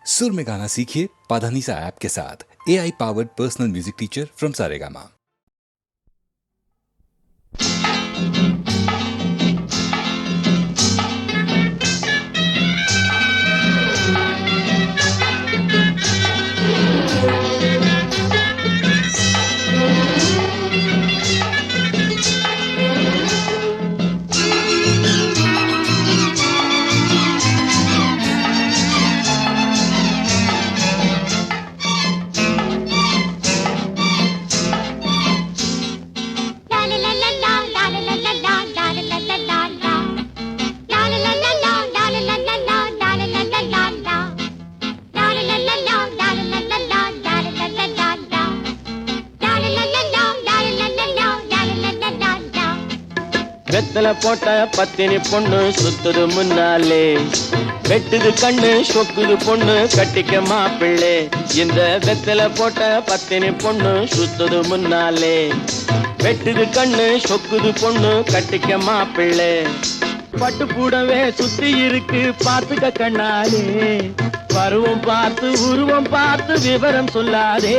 सुर में गाना सीखिए पाधानीसा ऐप के साथ। AI powered personal music teacher from Saregama. வெத்தல போட்ட பத்தினி பொண்ணு சுத்துது முன்னாலே, வெட்டுது கண்ணு சொக்குது பொண்ணு கட்டிக்க மாப்பிள்ளை. இந்த வெத்தல போட்ட பத்தினி பொண்ணு சுத்துது முன்னாலே, வெட்டுது கண்ணு சொக்குது பொண்ணு கட்டிக்க மாப்பிள்ளை. பட்டு கூடவே சுத்தி இருக்கு பாத்துக்க கண்ணாலே, பருவம் பார்த்து உருவம் பார்த்து விவரம் சொல்லாதே.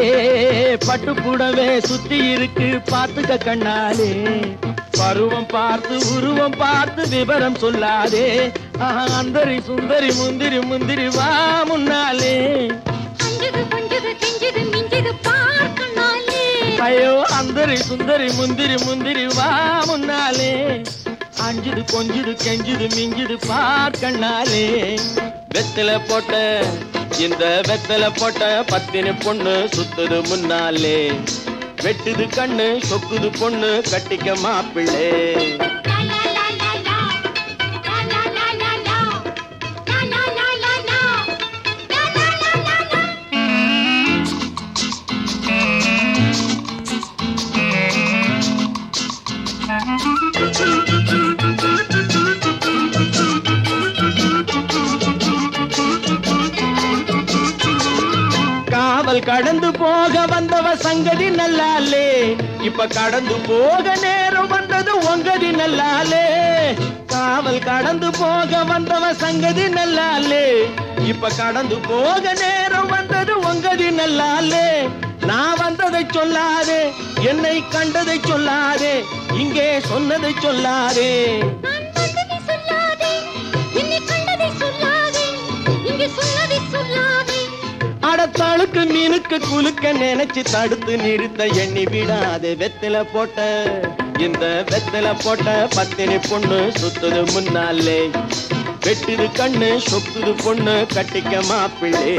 பட்டு கூடவே சுத்தி இருக்கு பாத்துக்க கண்ணாலே, பருவம் பார்த்து உருவம் பார்த்து விவரம் சொல்லாதே. அந்தரி சுந்தரி முந்திரி முந்திரி வா முன்னாலே, ஐயோ அந்தரி சுந்தரி முந்திரி முந்திரி வா முன்னாலே. அஞ்சுது கொஞ்சுது கெஞ்சுது மிஞ்சுது பார்க்கண்ணாலே. வெத்தல போட்ட இந்த வெத்தல போட்ட பத்தினி பொண்ணு சுத்துது முன்னாலே, வெட்டுது கண்ணு சொக்குது பொண்ணு கட்டிக்க மாப்பிள்ளை. காவல் கடந்து போக வந்தவ சங்கதி நல்லாலே, இப்ப கடந்து போக நேரம் வந்தது உங்கதி நல்லாலே. காவல் கடந்து போக வந்தவ சங்கதி நல்லாலே, இப்ப கடந்து போக நேரம் வந்தது உங்கதி நல்லாலே. நான் வந்ததை சொல்லாதே, என்னை கண்டதை சொல்லாதே, இங்கே சொன்னதை சொல்லாதே. அடத்தாளுக்கு மீனுக்கு குலுக்க நினைச்சு தடுத்து நிறுத்த எண்ணி விடாதே. வெத்தல போட்ட இந்த வெத்தல போட்ட பத்தினி பொண்ணு சுத்துது முன்னாலே, வெட்டுது கண்ணு சொக்குது பொண்ணு கட்டிக்க மாப்பிள்ளை.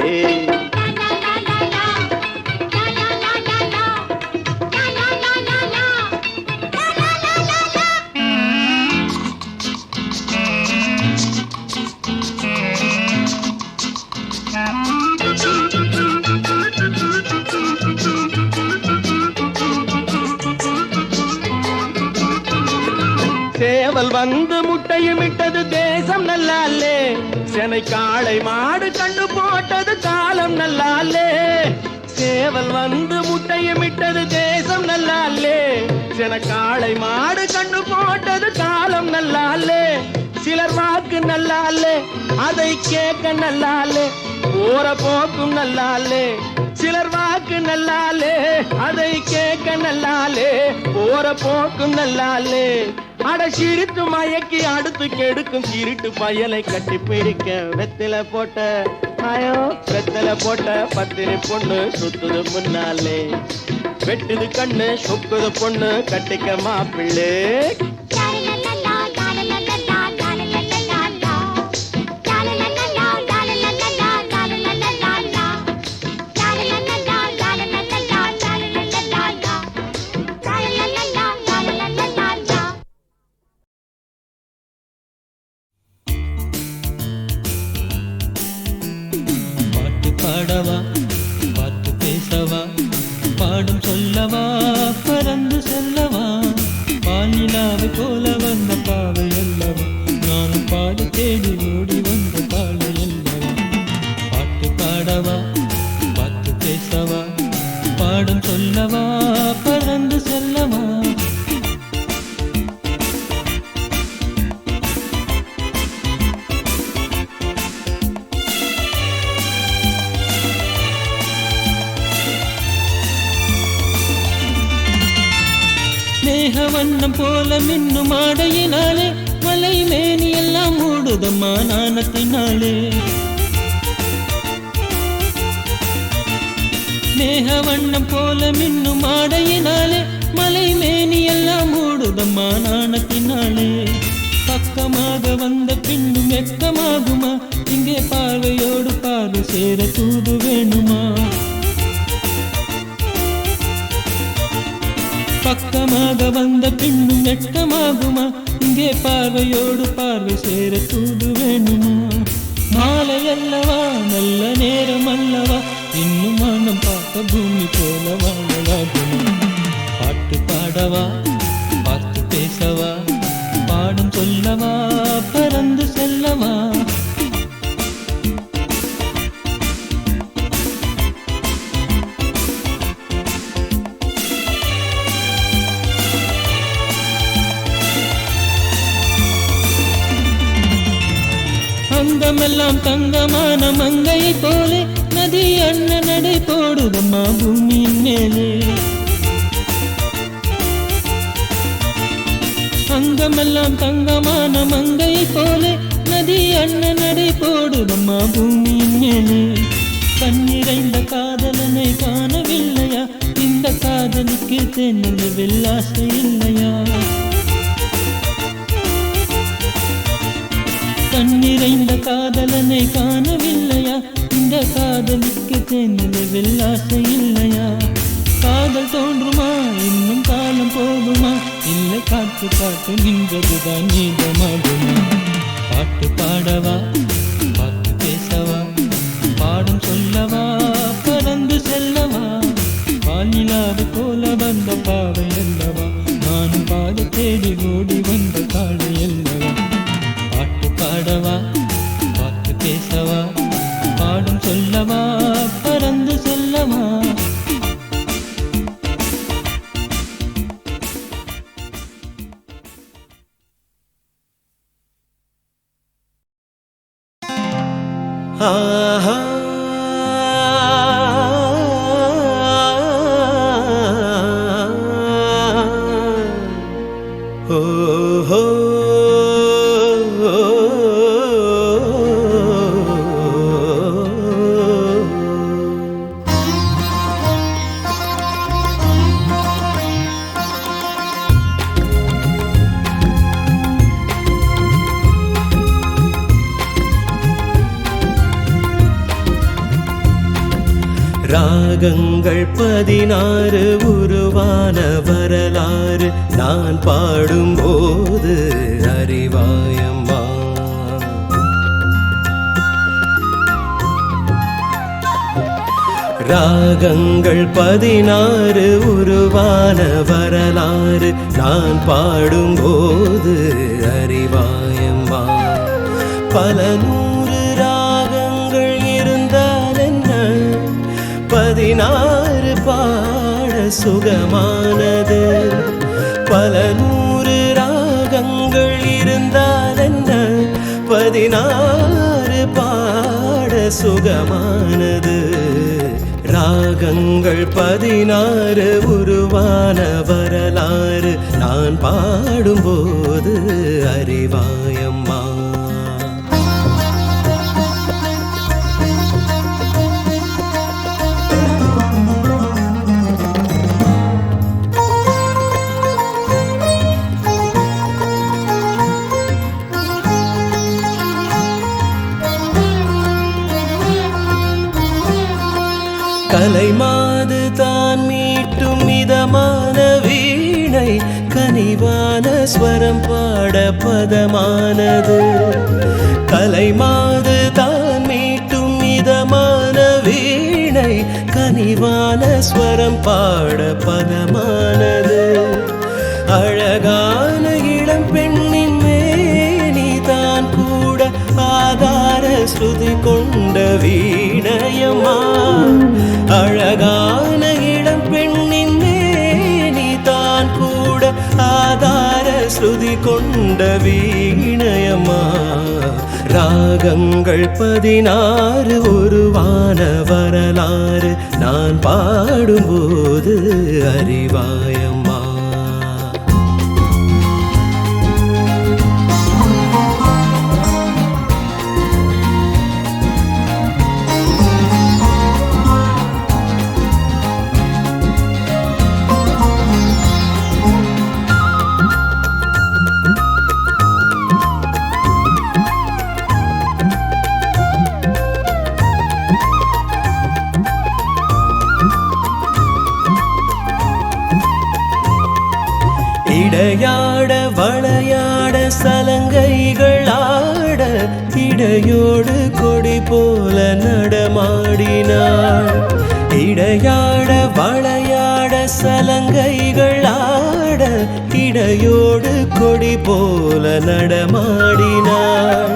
சேவல் வந்து முட்டையும் இட்டது தேசம் நல்லாலே, செனை காளை மாடு கண்டு போட்டது காலம் நல்லாலே. சேவல் வந்து முட்டையும் இட்டது தேசம் நல்லாலே, செனை காளை மாடு கண்டு போட்டது காலம் நல்லாலே. சிலர் வாக்கு நல்லாலே, அதை கேட்க நல்லாலே, போற போக்கும் நல்லாலே. சிலர் வாக்கு நல்லாலே, அதை கேட்க நல்லாலே, போற போக்கும் நல்லாலே. அட சிரித்து மயக்கி அடுத்து கெடுக்கும் சிரிட்டு பயலை கட்டி பிடிக்க வெத்தல போட்ட ஆயோ வெத்தல போட்ட பத்தினி பொண்ணு சுத்துது முன்னாலே, வெட்டுது கண்ணு சொக்குது பொண்ணு கட்டிக்க மாப்பிள்ளை. பாடவா பாட்டு பேசவா பாடும் சொல்லவா பறந்து செல்லவா, பாலினாவை போல வந்த பாவை அல்லவா, நானும் பாடி தேடி ஓடி வந்த பாலை அல்லவா. பாட்டு பாடவா பாட்டு பேசவா பாடும் சொல்லவா பறந்து செல்லவா. மேக வண்ணம் போல மின்னும் ஆடையினாலே மலை மேனி எல்லாம் மூடுதம்மா நாணத்தினாலே. மேக வண்ணம் போல மின்னும் ஆடையினாலே மலை மேனி எல்லாம் மூடுதம்மா நாணத்தினாலே. பக்கமாக வந்த பின்னும் வெட்கமாகுமா, இங்கே பார்வையோடு பார்வை சேர தூது வேணுமா. பக்கமாக வந்த பின்னும் வெட்கமாகுமா, இங்கே பார்வையோடு பார்வை சேர தூது வேணுமா. மாலை அல்லவா நல்ல நேரம் அல்லவா, இன்னும் மனம் பார்த்த பூமி போல வாழலாகுமா. பாட்டு பாடவா பார்த்து பேசவா, பாடும் சொல்லவா பறந்து செல்லவா. அங்கமெல்லாம் தங்கமான மங்கையை போலே நதி அண்ண நடை போடுதம்மா பூமியின் மேலே. அங்கமெல்லாம் தங்கமான மங்கையை போலே நதி அண்ண நடை போடுதம்மா பூமியின் மேலே. கண்ணிறைந்த காதலனை காணவில்லையா, இந்த காதலுக்கு தென்னல் வெள்ளாசை இல்லையா. கண்ணிறைந்த காதலனை காணவில்லையா, இந்த காதலுக்கு தென்னல் வெள்ளாசை இல்லையா. காதல் தோன்றுமா இன்னும் காலம் போகுமா, இல்லை காற்று காற்று நின்றதுதான் நீதமாகுமா. பாட்டு பாடவா பார்த்து பேசவா, பாடும் சொல்லவா பறந்து செல்லவா. வானிலாது போல வந்த பாவை அல்லவா, நானும் பாத தேடி ஓடி வந்த காடை அல்லவா. பாட்டு பாடவா பார்த்து பேசவா, பாடும் சொல்லவா பறந்து செல்லவா. ஆஹா ஓஹோ ராகங்கள் 16 உருவான வரலாறு நான் பாடும்போது அறிவாயம்மா. ராகங்கள் 16 உருவான வரலாறு நான் பாடும்போது அறிவாயம்மா. பல நூறு ராகங்கள் இருந்தால் என்ன, 16 பாட சுகமானது. பல நூறு ராகங்கள் இருந்தால் என்ன, 16 பாட சுகமானது. ராகங்கள் 16 உருவான வரலாறு நான் பாடும்போது அறிவாயம்மா. கலைமாது தான் மீட்டும் மிதமான வீணை, கனிவான ஸ்வரம் பாட பதமானது. கலைமாது தான் மீட்டும் மிதமான வீணை, கனிவான ஸ்வரம் பாட பதமானது. அழகான இளம் பெண்ணின் மேனி தான் கூட ஆதார ஸ்ருதி கொண்ட வீணையம்மா. அழகான இளம் பெண்ணின் மேனி தான் கூட ஆதார ஸ்ருதி கொண்ட வீணையம்மா. ராகங்கள் 16 உருவான வரலாறு நான் பாடும்போது அறிவாயம்மா. இடையாட வளையாட சலங்கைகள் ஆட இடையோடு கொடி போல நடமாடினாள். இடையாட வளையாட சலங்கைகள் ஆட இடையோடு கொடி போல நடமாடினாள்.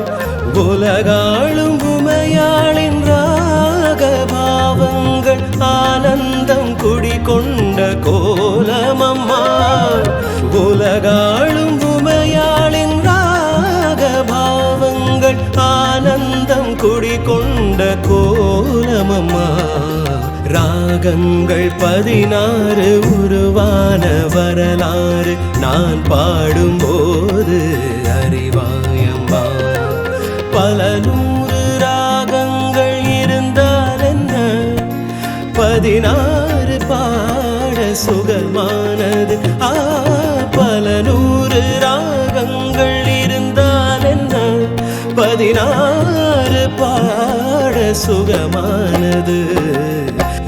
உலகாளும் உமையாளின் ராகபாவங்கள் ஆனந்தம் குடிகொண்ட கோலமம்மா. உலகாளும் உமையாளின் ராகபாவங்கள் ஆனந்தம் குடிகொண்ட கோலமம்மா. ராகங்கள் 16 உருவான வரலாறு நான் பாடும்போது அறிவாயம்மா. பல 100 ராகங்கள் இருந்தால் என்ன, 16 பாட சுகமானது. பல 100 ராகங்கள் இருந்தால் என்ன, 16 பாட சுகமானது.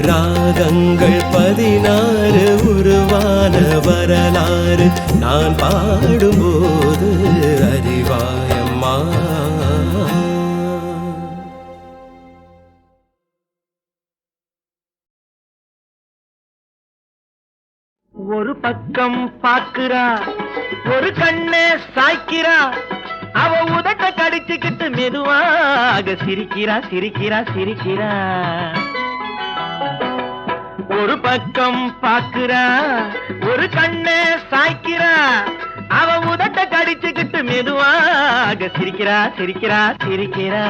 ராகங்கள் 16 உருவான வரலாறு நான் பாடும்போது அறிவாயம்மா. ஒரு பக்கம் பாக்குறா, ஒரு கண்ணே சாய்க்கிறா, அவ உதட்ட கடிச்சுக்கிட்டு மெதுவாக சிரிக்கிறா சிரிக்கிறா சிரிக்கிறா. ஒரு பக்கம் பாக்குறா, ஒரு கண்ணே சாய்க்கிறா, அவ உதட்ட கடிச்சுக்கிட்டு மெதுவாக சிரிக்கிறா சிரிக்கிறா சிரிக்கிறா.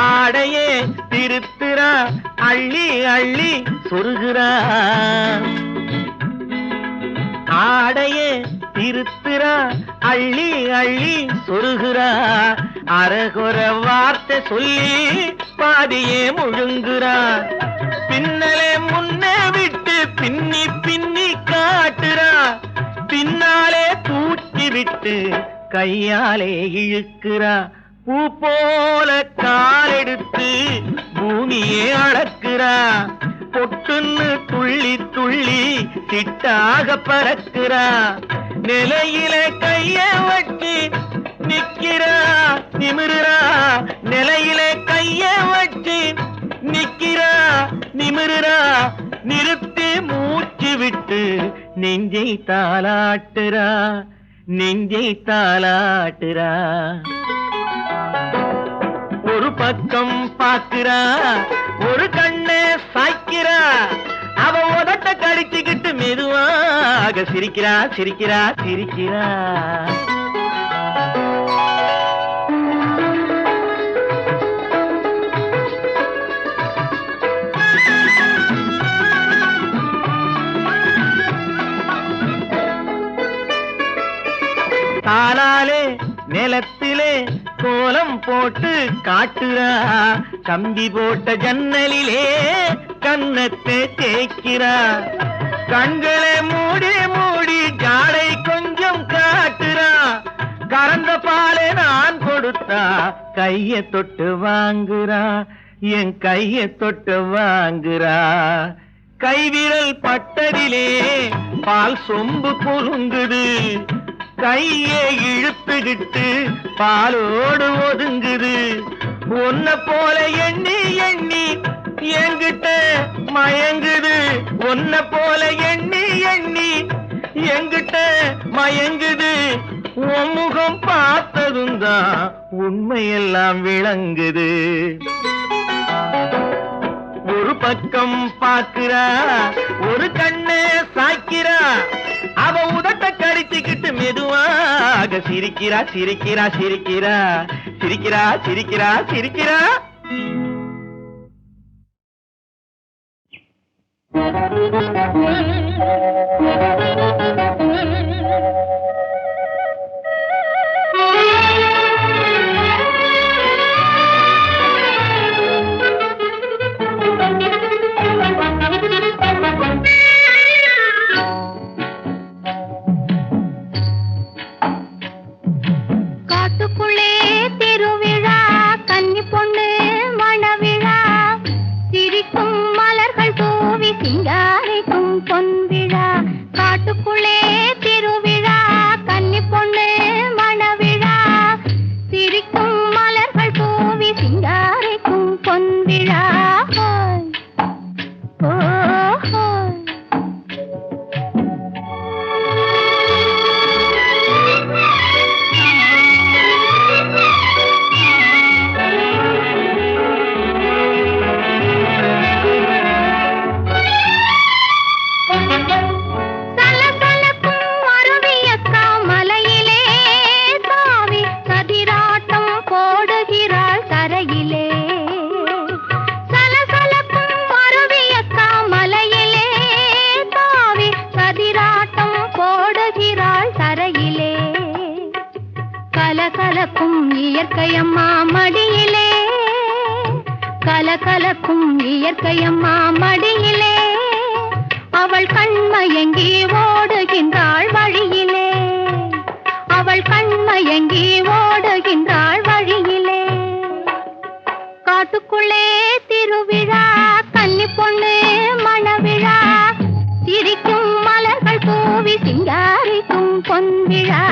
ஆடையே திருத்துறா, அள்ளி அள்ளி சொருகிறா. ஆடையே திருத்துறா, அள்ளி அள்ளி சொருகிறா. அரகுற வார்த்தை சொல்லி பாதியே முழுங்குறா. பின்னலே முன்னே விட்டு பின்னி பின்னி காட்டுறா. பின்னாலே தூக்கி விட்டு கையாலே இழுக்கிறா. பூ போல காலெடுத்து பூமியே அளக்குறா. பொட்டுன்னு துள்ளி துள்ளி சிட்டாக பறக்குறா. நிலையில கைய வச்சு நிக்கிறா நிமிருறா. நிலையில கைய வச்சு நிக்கிறா நிமிருறா. நிறுத்தி மூச்சு விட்டு நெஞ்சை தாலாட்டுறா நெஞ்சை தாலாட்டுறா. ஒரு பக்கம் பாக்குறா, ஒரு கண்ணே சாய்க்கிறா, அவ உதட்ட கடிச்சுக்கிட்டு மெதுவாக சிரிக்கிறா சிரிக்கிறா சிரிக்கிறா. தானாலே நிலத்திலே கோலம் போட்டு காட்டுறா. கம்பி போட்ட ஜன்னலிலே கன்னத்தை தேய்க்கிறா. கண்களை மூடி மூடி ஜாடை கொஞ்சம் காட்டுறா. கறந்த பாலை நான் கொடுத்தா கைய தொட்டு வாங்குறா. என் கைய தொட்டு வாங்குறா. கைவிரல் பட்டதிலே பால் சொம்பு பொருங்குது. கையை இழுத்துக்கிட்டு பாலோடு ஒதுங்குது. ஒன்ன போல எண்ணி எண்ணி என்கிட்ட மயங்குது. ஒன்ன போல எண்ணி எண்ணி என்கிட்ட மயங்குது. உன் முகம் பார்த்ததும் தான் உண்மையெல்லாம் விளங்குது. ஒரு பக்கம் பாக்குறா, ஒரு கண்ணே சாய்க்கிறா, அவ உதட்ட கடிச்சுக்கிட்டு மெதுவாக சிரிக்கிறா சிரிக்கிறா சிரிக்கிறா சிரிக்கிறா சிரிக்கிறா சிரிக்கிறா. இயற்கையம்மா மடியிலே, கலகலக்கும் இயற்கையம்மா மடியிலே, அவள் கண்மயங்கி ஓடுகின்றாள் வழியிலே, அவள் கண்மயங்கி ஓடுகின்றாள் வழியிலே. காட்டுக்குள்ளே திருவிழா, கன்னி பொண்ணு மணவிழா, சிரிக்கும் மலர்கள் தூவி சிங்காரிக்கும் பொன்விழா.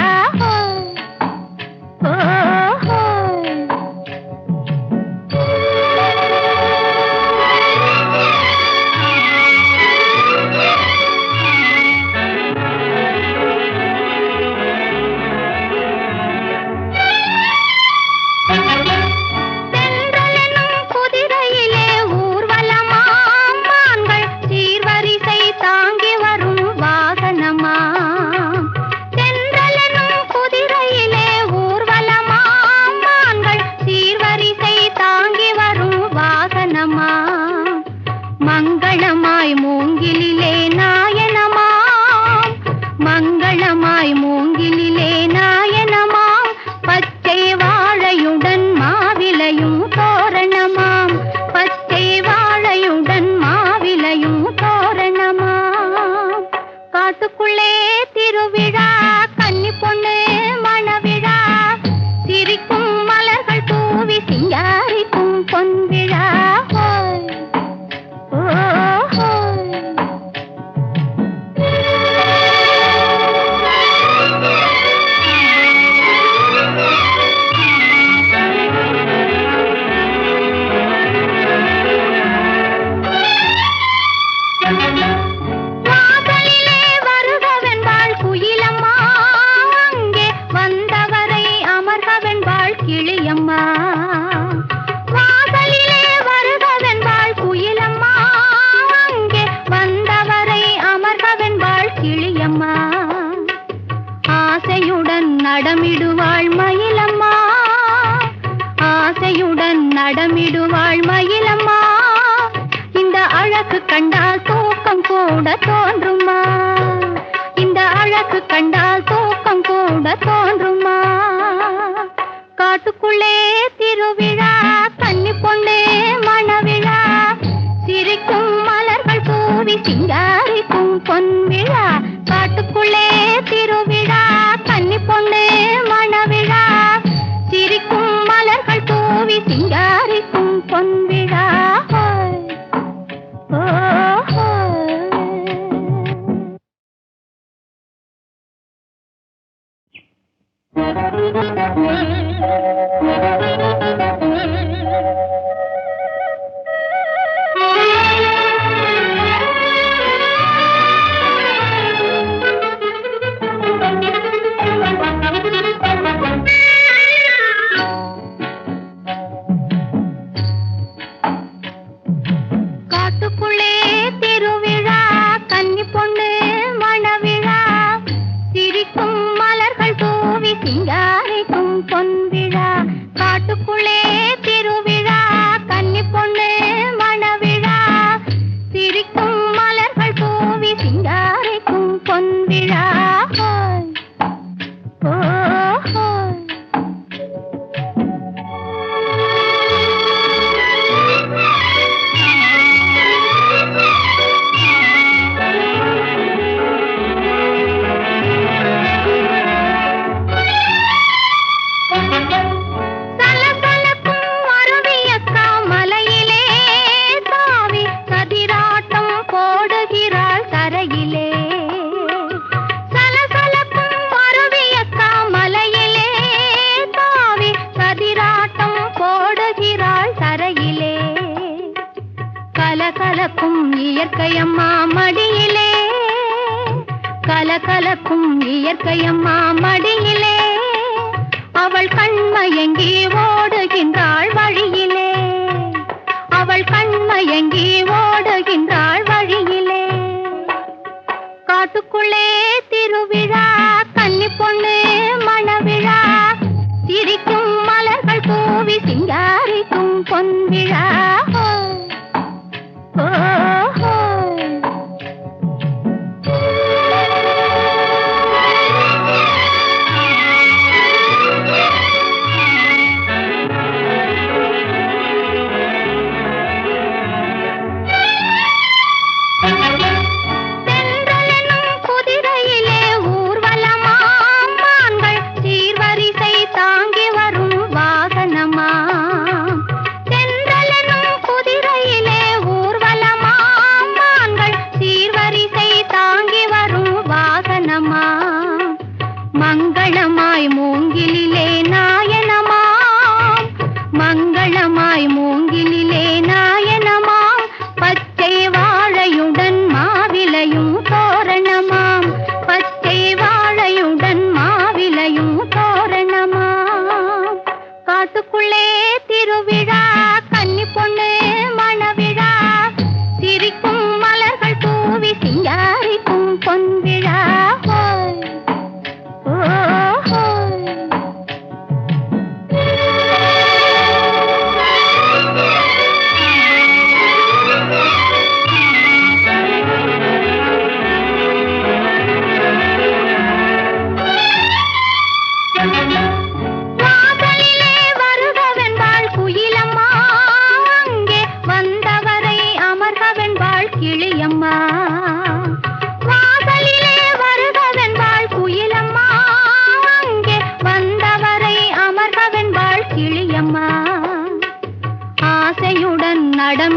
மங்களமாய் மூங்கிலிலே நாயனமாம், மங்களமாய் மூங்கிலிலே நாயனமாம், பச்சை வாழையுடன் மாவிலையும் தோரணமாம், பச்சை வாழையுடன் மாவிலையும் தோரணமாம். காட்டுக்குள்ளே திருவிழா, கன்னி பொண்ணு மணவிழா, சிரிக்கும் மலர்கள் தூவி சிங்காரிக்கும் பொன்விழா. நடமிடுவாள் மயிலம்மா, ஆசையுடன் நடமிடுவாள் மயிலம்மா, இந்த அழகு கண்டால் தூக்கம் கூட தோன்றுமா, இந்த அழகு கண்டால் தூக்கம் கூட தோன்றுமா. காட்டுக்குள்ளே திருவிழா, கன்னி பொண்ணு மணவிழா, சிரிக்கும் மலர்கள் தூவி சிங்காரிக்கும் பொன்விழா. காட்டுக்குள்ளே திருவிழா, கன்னி பொண்ணு மணவிழா, சிரிக்கும் மலர்கள் தூவி சிங்காரிக்கும் பொன்விழா. காட்டுக்குள்ளே திருவிழா, கன்னி பொண்ணு மணவிழா, சிரிக்கும் மலர்கள் தூவி சிங்காரிக்கும் பொன்விழா. காட்டுக்குள்ளே திருவிழா, கன்னி பொண்ணு மணவிழா, சிரிக்கும் மலர்கள் தூவி சிங்காரிக்கும் பொன்விழா. கலகலக்கும் இயற்கையம்மா மடியிலே, கலகலக்கும் இயற்கையம்மா மடியிலே, அவள் கண்மயங்கி ஓடுகின்றாள் வழியிலே, அவள் கண்மயங்கி ஓடுகின்றாள் வழியிலே. காட்டுக்குள்ளே திருவிழா, கன்னி பொண்ணு மணவிழா, சிரிக்கும் மலர்கள் தூவி சிங்காரிக்கும் பொன்விழா.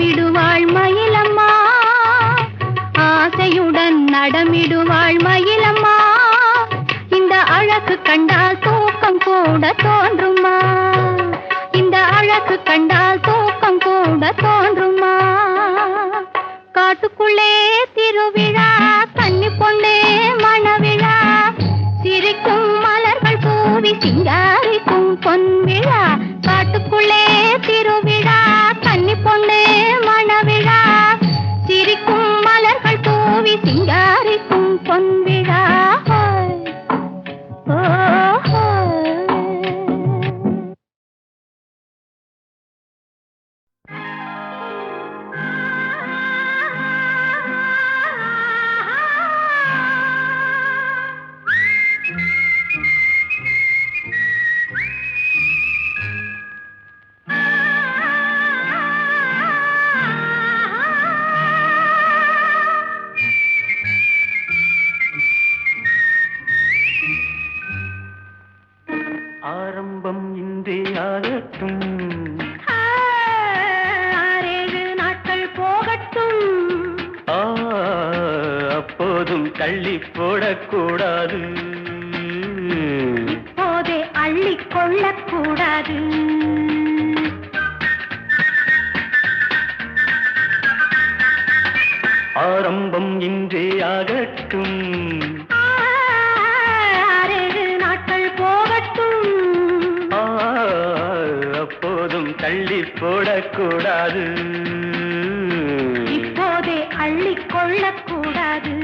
நடமிடுவாள் மயிலம்மா, ஆசையுடன் நடமிடுவாள் மயிலம்மா. இந்த அழகு கண்டால் தூக்கம் கூட தோன்றுமா, இந்த அழகு கண்டால் தூக்கம் கூட தோன்றுமா. காட்டுக்குள்ளே திருவிழா, கன்னி பொண்ணே மணவிழா, சிரிக்கும் மலர்கள் தூவி சிங்காரிக்கும் பொன்விழா. காட்டுக்குள்ளே திருவிழா, கன்னி பொண்ணே மணவிழா, சிரிக்கும் மலர்கள் தூவி சிங்காரிக்கும் பொன்விழா. ஆரம்பம் இன்றே ஆகட்டும், 6 நாட்கள் போகட்டும், அப்போதும் தள்ளி போடக்கூடாது, இப்போதே அள்ளிக் கொள்ளக்கூடாது. ஆரம்பம் இன்றே ஆகட்டும், 6 நாட்கள் போகட்டும், அப்போதும் தள்ளி போடக்கூடாது, இப்போதே அள்ளிக் கொள்ளக்கூடாது.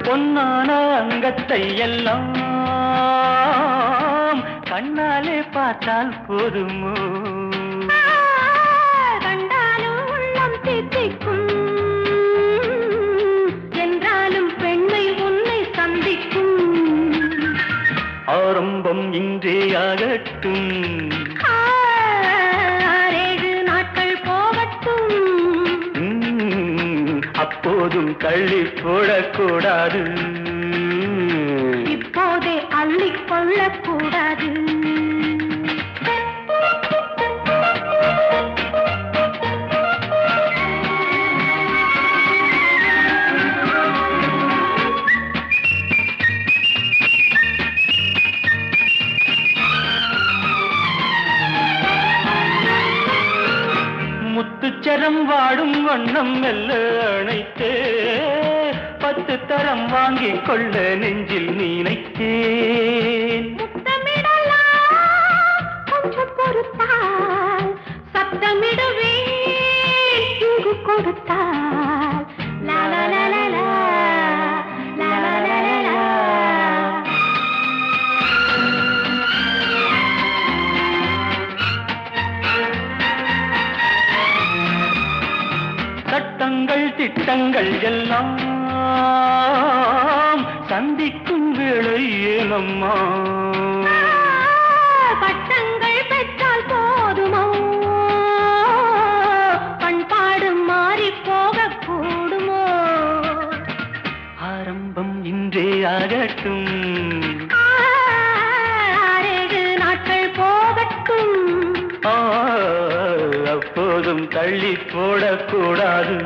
பொன்னான அங்கத்தை எல்லாம் கண்ணாலே பார்த்தால் போதுமோ, கண்டாலும் உள்ளம் தித்திக்கும், என்றாலும் பெண்மை உன்னை சந்திக்கும். ஆரம்பம் இன்றே ஆகட்டும், 6 நாட்கள் போகட்டும், அப்போதும் தள்ளி போடக்கூடாது, இப்போதே அள்ளிக் கொள்ளக்கூடாது. முத்துச்சரம் வாடும் வண்ணம் மெல்ல அணைத்தே, 10 தரம் வாங்கிக் கொள்ள நெஞ்சில் நினைத்தேன். முத்தமிடலாம் கொஞ்சம் பொறுத்தால், சத்தமிடுவேன் இங்கு கொடுத்தால். லா லா லா லா லா, லா லா லா லா லா. சட்டங்கள் திட்டங்கள் எல்லாம் சந்திக்கும் வேளை ஏனம்மா, பட்டங்கள் பெற்றால் போதுமோ, பண்பாடு மாறி போக கூடுமோ. ஆரம்பம் இன்றே ஆகட்டும், 6 நாட்கள் போகட்டும், அப்போதும் தள்ளி போடக்கூடாது,